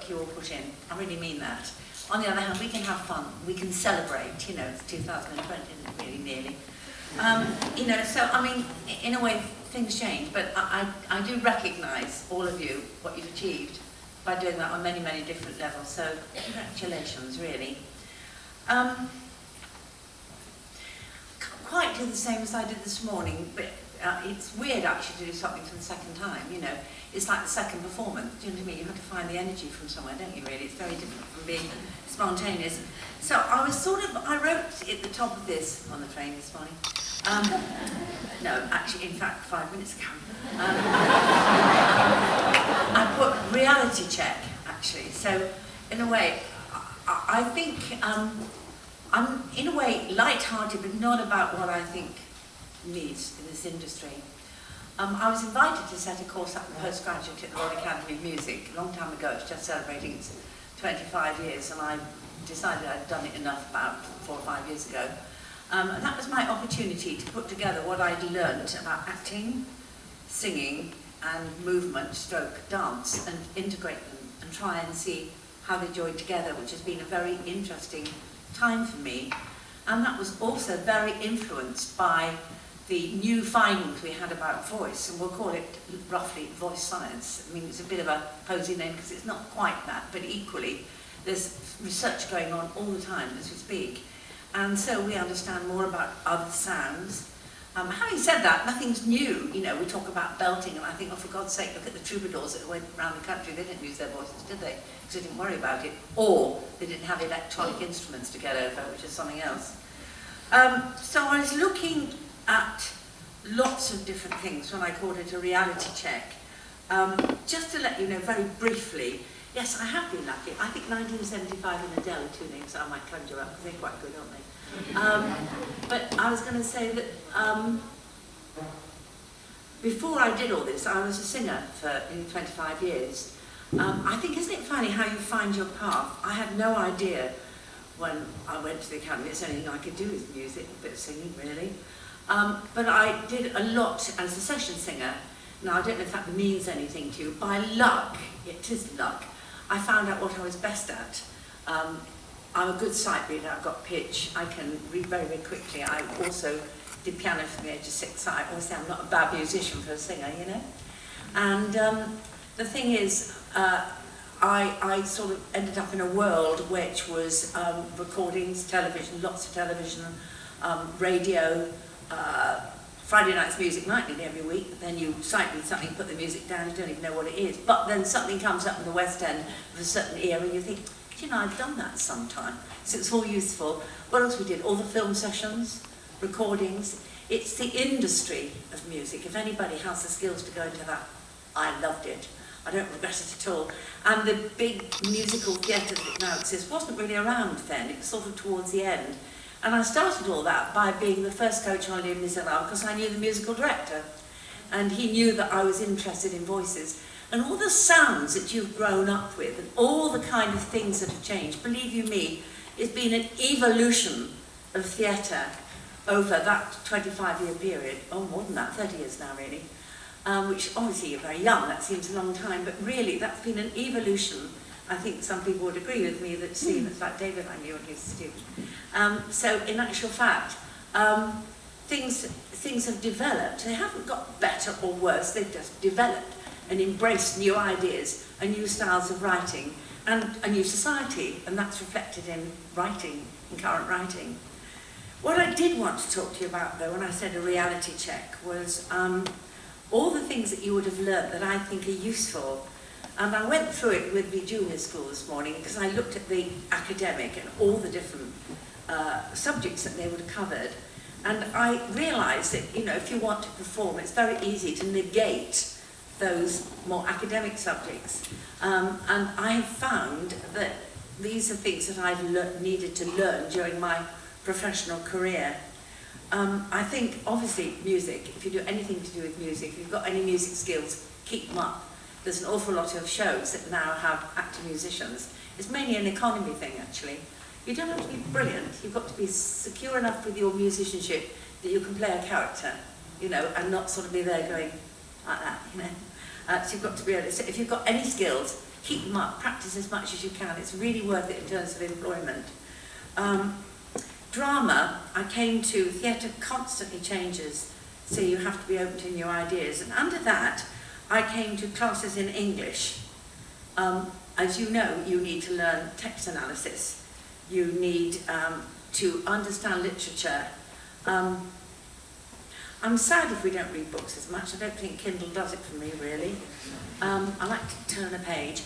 work you all put in. I really mean that. On the other hand, we can have fun. We can celebrate. You know, it's 2020, isn't it, really, nearly. You know, so, I mean, in a way, things change, but I do recognise, all of you, what you've achieved by doing that on many, many different levels. So, congratulations, really. Can't quite do the same as I did this morning, but it's weird actually to do something for the second time, you know. It's like the second performance, do you know what I mean? You have to find the energy from somewhere, don't you, really? It's very different from being spontaneous. So I wrote at the top of this on the train this morning. No, actually, in fact, 5 minutes ago. I put reality check, actually. So, in a way, I think I'm, in a way, light-hearted, but not about what I think needs in this industry. I was invited to set a course up in postgraduate at the Royal Academy of Music a long time ago. It's just celebrating its 25 years, and I decided I'd done it enough about 4 or 5 years ago. And that was my opportunity to put together what I'd learned about acting, singing, and movement, stroke, dance, and integrate them and try and see how they joined together, which has been a very interesting time for me. And that was also very influenced by the new findings we had about voice, and we'll call it roughly voice science. I mean, it's a bit of a posy name because it's not quite that, but equally there's research going on all the time as we speak. And so we understand more about other sounds. Having said that, nothing's new. You know, we talk about belting, and I think, oh, for God's sake, look at the troubadours that went around the country. They didn't use their voices, did they? Because they didn't worry about it. Or they didn't have electronic instruments to get over, which is something else. So I was looking at lots of different things when I called it a reality check. Just to let you know very briefly, yes, I have been lucky. I think 1975 and Adele are 2 names I might conjure up, because they're quite good, aren't they? But I was going to say that before I did all this, I was a singer for 25 years. I think, isn't it funny how you find your path? I had no idea when I went to the academy. It's the only thing I could do is music, a bit of singing, really. But I did a lot as a session singer. Now, I don't know if that means anything to you. By luck, it is luck, I found out what I was best at. I'm a good sight reader, I've got pitch, I can read very, very quickly. I also did piano from the age of 6, so I always say I'm not a bad musician for a singer, you know. And the thing is, I sort of ended up in a world which was recordings, television, lots of television, radio, Friday night's music night nearly every week, but then you sight read something, put the music down, you don't even know what it is. But then something comes up in the West End of a certain era, and you think, you know, I've done that sometime, so it's all useful. What else we did? All the film sessions, recordings. It's the industry of music. If anybody has the skills to go into that, I loved it. I don't regret it at all. And the big musical theatre that now exists wasn't really around then. It was sort of towards the end. And I started all that by being the first coach on Les Miserables because I knew the musical director. And he knew that I was interested in voices. And all the sounds that you've grown up with and all the kind of things that have changed, believe you me, it's been an evolution of theatre over that 25-year period, oh more than that, 30 years now really, which obviously you're very young, that seems a long time, but really that's been an evolution. I think some people would agree with me that see, it's like David I knew when he was a student. So in actual fact, things have developed. They haven't got better or worse, they've just developed and embraced new ideas and new styles of writing and a new society, and that's reflected in writing, in current writing. What I did want to talk to you about though, when I said a reality check, was all the things that you would have learnt that I think are useful. And I went through it with the junior school this morning because I looked at the academic and all the different subjects that they would have covered. And I realised that, you know, if you want to perform, it's very easy to negate those more academic subjects. And I have found that these are things that I've needed to learn during my professional career. I think, obviously, music, if you do anything to do with music, if you've got any music skills, keep them up. There's an awful lot of shows that now have actor musicians. It's mainly an economy thing, actually. You don't have to be brilliant. You've got to be secure enough with your musicianship that you can play a character, you know, and not sort of be there going like that, you know. So you've got to be able to, if you've got any skills, keep them up, practice as much as you can. It's really worth it in terms of employment. Drama, I came to, theatre constantly changes, so you have to be open to new ideas. And under that, I came to classes in English. As you know, you need to learn text analysis. You need to understand literature. I'm sad if we don't read books as much. I don't think Kindle does it for me, really. I like to turn a page.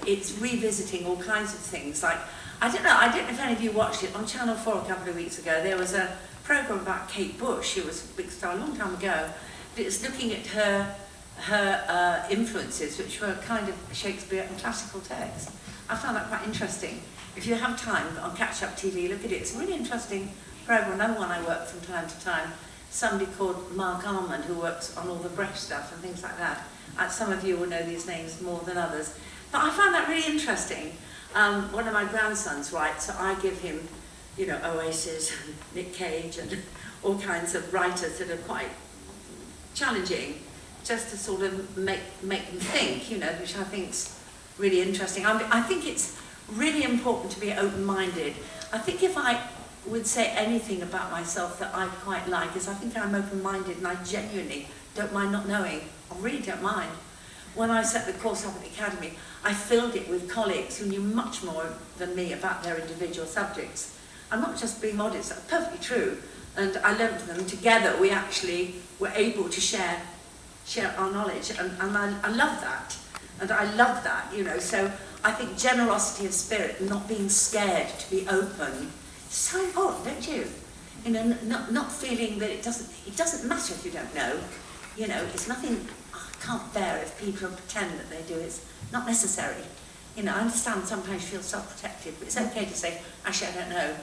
It's revisiting all kinds of things. Like, I don't know if any of you watched it. On Channel 4 a couple of weeks ago, there was a programme about Kate Bush, who was a big star a long time ago. But it's looking at her influences, which were kind of Shakespeare and classical text. I found that quite interesting. If you have time on Catch-Up TV, look at it. It's a really interesting programme. Another one I work from time to time. Somebody called Mark Hammond, who works on all the Brecht stuff and things like that. Some of you will know these names more than others. But I found that really interesting. One of my grandsons writes, so I give him, you know, Oasis and Nick Cage and all kinds of writers that are quite challenging, just to sort of make them think, you know, which I think's really interesting. I think it's really important to be open-minded. I think if I would say anything about myself that I quite like is I think I'm open-minded and I genuinely don't mind not knowing. I really don't mind. When I set the course up at the Academy, I filled it with colleagues who knew much more than me about their individual subjects. I'm not just being modest, that's perfectly true. And I learned from them. Together we actually were able to share our knowledge, and I love that. And I love that, you know, so I think generosity of spirit, not being scared to be open, is so important, don't you? You know, not feeling that it doesn't matter if you don't know. You know, it's nothing, I can't bear if people pretend that they do. It's not necessary. You know, I understand sometimes you feel self-protective, but it's okay to say, actually, I don't know.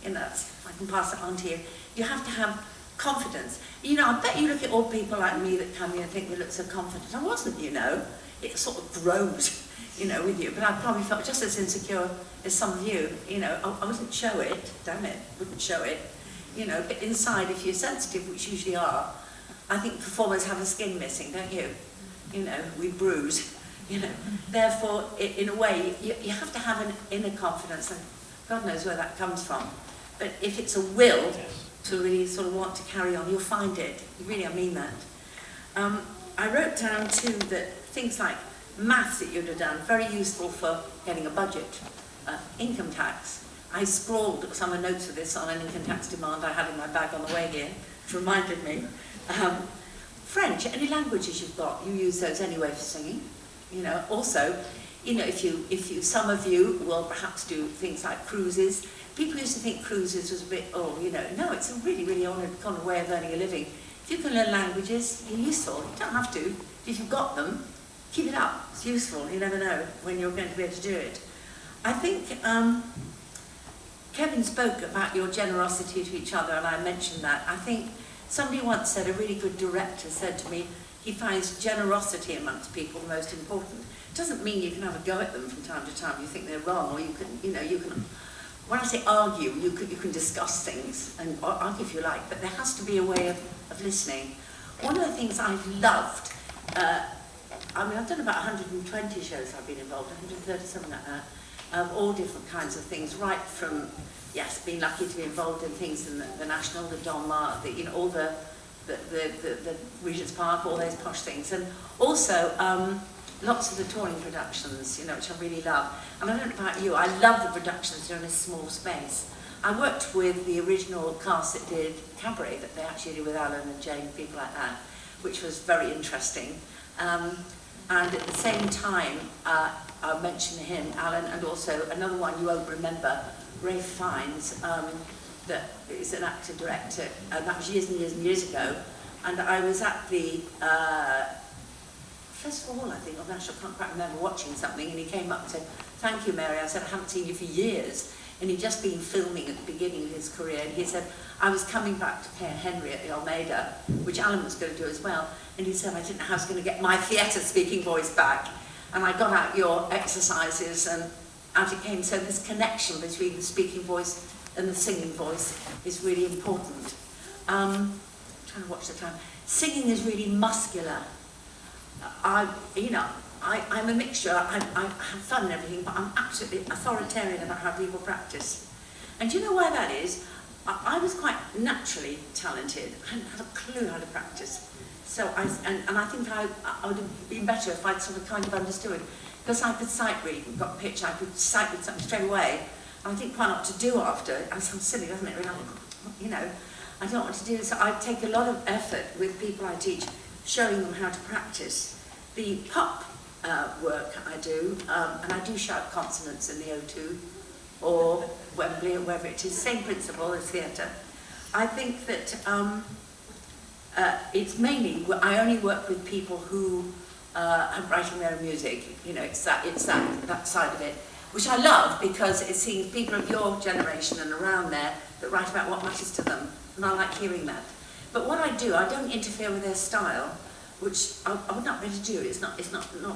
You know, I can pass it on to you. You have to have confidence. You know, I bet you look at all people like me that come here and think we look so confident. I wasn't, you know. It sort of grows, you know, with you. But I probably felt just as insecure as some of you. You know, I wouldn't show it, damn it, wouldn't show it. You know, but inside, if you're sensitive, which you usually are, I think performers have a skin missing, don't you? You know, we bruise, you know. Therefore, in a way, you have to have an inner confidence, and God knows where that comes from. But if it's a will to really sort of want to carry on, you'll find it. Really, I mean that. I wrote down, too, that things like maths that you'd have done, very useful for getting a budget. Income tax. I scrawled some of the notes of this on an income tax demand I had in my bag on the way here, which reminded me. French, any languages you've got, you use those anyway for singing. You know, also, you know, if you, some of you will perhaps do things like cruises. People used to think cruises was a bit, oh, you know, no, it's a really, really honoured kind of way of earning a living. If you can learn languages, you're useful. You don't have to. If you've got them, keep it up. It's useful. You never know when you're going to be able to do it. I think Kevin spoke about your generosity to each other, and I mentioned that. I think somebody once said, a really good director said to me, he finds generosity amongst people the most important. It doesn't mean you can have a go at them from time to time. You think they're wrong, or you can, you know, you can. When I say argue, you can discuss things and argue if you like, but there has to be a way of listening. One of the things I've loved, I mean, I've done about 120 shows I've been involved, 130, something like that, of all different kinds of things, right from, yes, being lucky to be involved in things in the National, the Donmar, you know, all the Regent's Park, all those posh things, and also lots of the touring productions, you know, which I really love. And I don't know about you, I love the productions that are in a small space. I worked with the original cast that did Cabaret, that they actually did with Alan and Jane, people like that, which was very interesting. And at the same time, I'll mention him, Alan, and also another one you won't remember, Ray Fiennes, that is an actor-director, and that was years and years and years ago. And I was at the Festival Hall, I think, of National, I can't quite remember, watching something, and he came up and said, "Thank you, Mary." I said, "I haven't seen you for years." And he'd just been filming at the beginning of his career, and he said, "I was coming back to play Henry at the Almeida," which Alan was going to do as well, and he said, "I didn't know how I was going to get my theatre speaking voice back." And I got out your exercises, and out it came. So this connection between the speaking voice and the singing voice is really important. I'm trying to watch the time. Singing is really muscular. You know, I'm a mixture. I have fun and everything, but I'm absolutely authoritarian about how people practice. And do you know why that is? I was quite naturally talented. I hadn't had a clue how to practice. So I think I would have been better if I'd sort of kind of understood. Because I could sight read, got pitch, I could sight read something straight away. And I think quite a lot to do after. It sounds silly, doesn't it? Really, you know, I don't know what to do. So I take a lot of effort with people I teach, showing them how to practice. The pop work I do, and I do shout consonants in the O2, or Wembley, or wherever it is, same principle as theatre. I think that it's mainly, I only work with people who are writing their own music. You know, it's that side of it, which I love, because it seems people of your generation and around there that write about what matters to them, and I like hearing that. But what I do, I don't interfere with their style, which I would not really do. It's not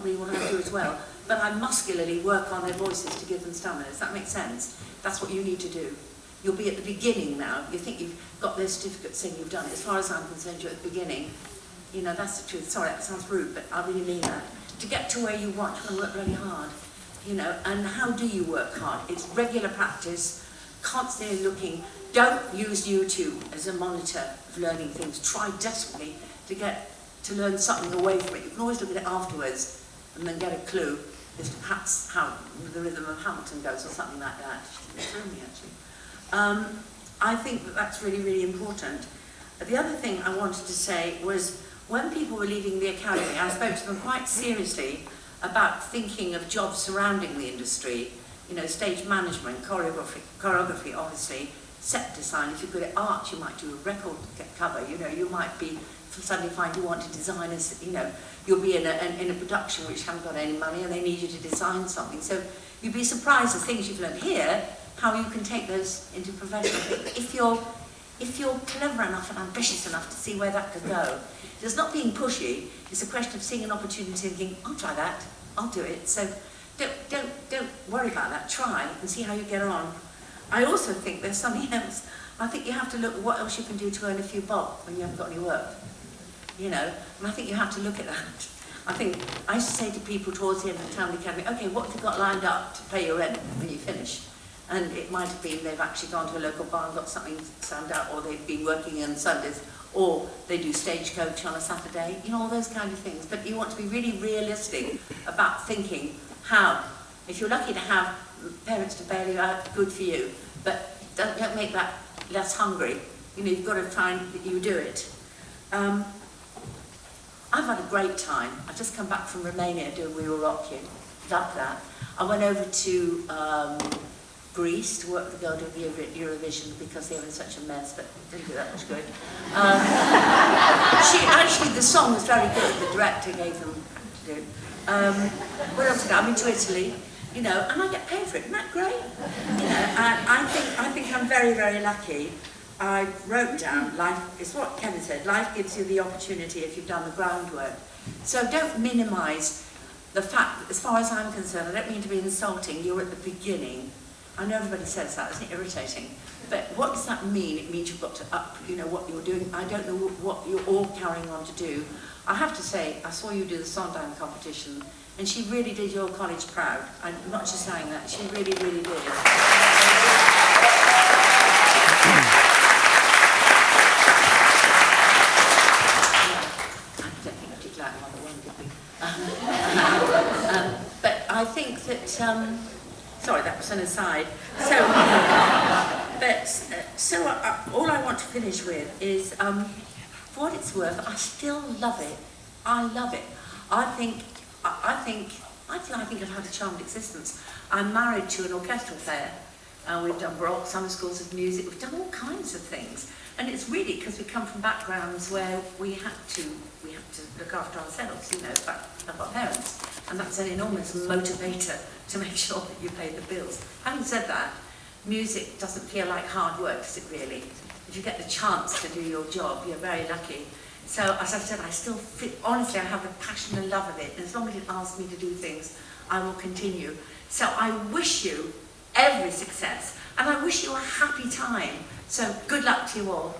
really what I do as well. But I muscularly work on their voices to give them stamina. Does that make sense? That's what you need to do. You'll be at the beginning now. You think you've got their certificate saying you've done it. As far as I'm concerned, you're at the beginning. You know, that's the truth. Sorry, that sounds rude, but I really mean that. To get to where you want, you've got to work really hard. You know, and how do you work hard? It's regular practice, constantly looking. Don't use YouTube as a monitor of learning things. Try desperately to learn something away from it. You can always look at it afterwards and then get a clue as to perhaps how the rhythm of Hamilton goes or something like that. It threw me, actually. I think that that's really, really important. The other thing I wanted to say was, when people were leaving the academy, I spoke to them quite seriously about thinking of jobs surrounding the industry. You know, stage management, choreography obviously, set design. If you're good at art, you might do a record cover. You know, you might be suddenly find you want to design as, you know, you'll be in a production which haven't got any money and they need you to design something. So you'd be surprised at things you've learned here, how you can take those into professional things. If you're clever enough and ambitious enough to see where that could go. It's not being pushy, it's a question of seeing an opportunity and thinking, I'll try that, I'll do it. So don't worry about that, try and see how you get on. I also think there's something else. I think you have to look at what else you can do to earn a few bob when you haven't got any work. You know, and I think you have to look at that. I used to say to people towards the end of the Town Academy, okay, what have you got lined up to pay your rent when you finish? And it might have been they've actually gone to a local bar and got something signed out, or they've been working on Sundays, or they do stagecoach on a Saturday, you know, all those kind of things. But you want to be really realistic about thinking how, if you're lucky to have parents to bail you out, good for you, but don't make that less hungry. You know, you've got to find that you do it. I've had a great time. I've just come back from Romania doing We Will Rock You. Loved that. I went over to Greece to work with the girl doing the Eurovision because they were in such a mess, but didn't do that much good. Actually, the song was very good. The director gave them to do. What else did I? I've been to Italy, you know, and I get paid for it. Isn't that great? You know, and I think I'm very, very lucky. I wrote down, life is what Kevin said, life gives you the opportunity if you've done the groundwork. So don't minimise the fact that, as far as I'm concerned, I don't mean to be insulting, you're at the beginning. I know everybody says that, isn't it irritating? But what does that mean? It means you've got to up, you know, what you're doing. I don't know what you're all carrying on to do. I have to say, I saw you do the Sondheim competition, and she really did your college proud. I'm not just saying that, she really, really did. But I think that, sorry, that was an aside. So, all I want to finish with is, for what it's worth, I still love it. I love it. I think I've had a charmed existence. I'm married to an orchestral player. We've done Baroque, summer schools of music, we've done all kinds of things. And it's really because we come from backgrounds where we had to look after ourselves, you know, of our parents. And that's an enormous motivator to make sure that you pay the bills. Having said that, music doesn't feel like hard work, does it really? If you get the chance to do your job, you're very lucky. So, as I've said, honestly, I have a passion and love of it. And as long as it asks me to do things, I will continue. So I wish you every success, and I wish you a happy time. So good luck to you all.